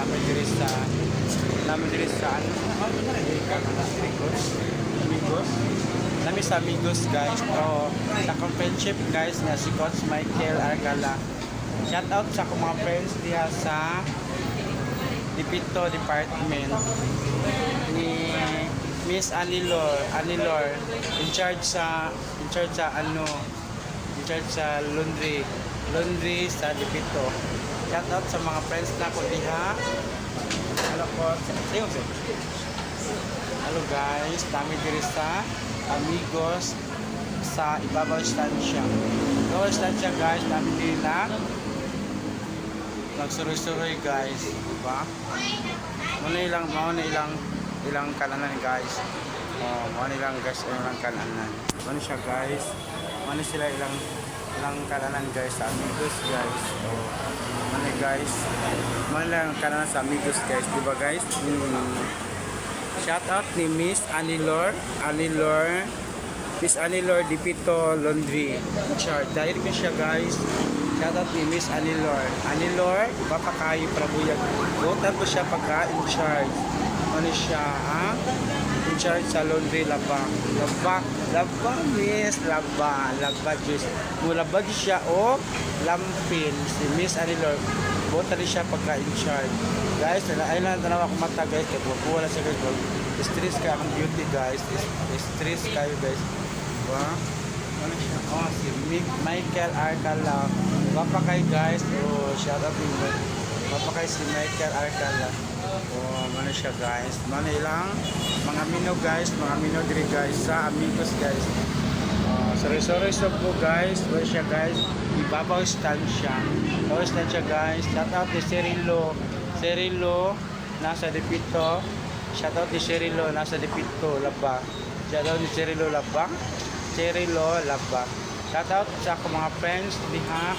namin diri sa ano Amigos. Nami sa Amigos guys. So, sa companionship guys nga si Coach Michael Arcala. Shout out sa akong mga friends diha sa Dipito Department ni Miss Anilor in charge sa laundry sa Dipito. Shout out sa mga friends na ko diha. Hello po. Hello guys, kami diri sa Amigos sa Ibabaw Estancia. Ibabaw Estancia guys, kami diri na nagsuroy-suroy guys, diba? Muna ilang kananan guys. Muna ilang guys, ilang kananan. Muna siya guys. Muna sila ilang kananan guys sa Amigos guys. Muna guys. Muna ilang kananan sa Amigos guys, diba guys? Shout out ni Miss Anilor Dipito Laundry in charge. Dahil ko siya guys. Shout out ni Miss Anilor, papakayo prabuyag. Butan ko siya pagka in charge. Ano siya, ha? In charge sa laundry laba, Miss, laba, Diyos. Mulabag siya o lampin. Si Miss Anilor, butan siya pagka in charge. Guys, ay lang tanaw ako mata guys. Kaya wala siya guys. Stress ka ang beauty guys. Stress kayo guys. Diba? Ano siya? Si Michael Arcala. Papakay guys. Shout out mo. Papakay si Michael Arcala. Ano siya guys. Ano ilang mga mino guys. Mga mino diri guys sa Amigos guys. Sorry so po guys. Ano siya guys. Ibabaw Estancia. Ibabaw Estancia guys. Shout out ni Cirilo nasa Dipito. Shout out ni Cirilo nasa Dipito Laba. Shout out ni Cirilo Laba. Shout out sa akong mga friends diha.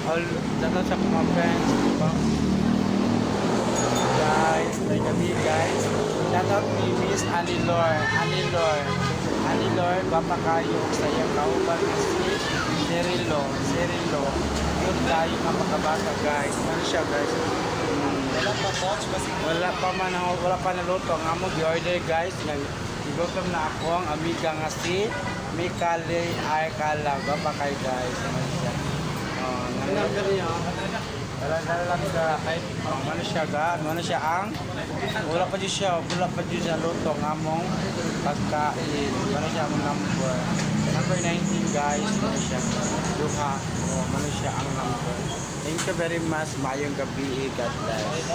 Shout out sa akong mga friends diba? Guys, like kami guys. Shout out ni Miss Anilor, papakayo sa iyang kauban si Cirilo. Yun tayo nga makabasa guys. Ano siya guys? Wala pa naluto ang among gi-order guys. Igotom na ako ang amiga nga si Mikali Arcala. Papakay guys. Ano siya? Lang sa kahit ano siya ga, ano siya ang wala pa dyan siya luto ng among pagkain. Ano siya ang number 19 guys. Ano siya duha. Ano siya ang number. Thank you very much. Mayong gabi. God bless.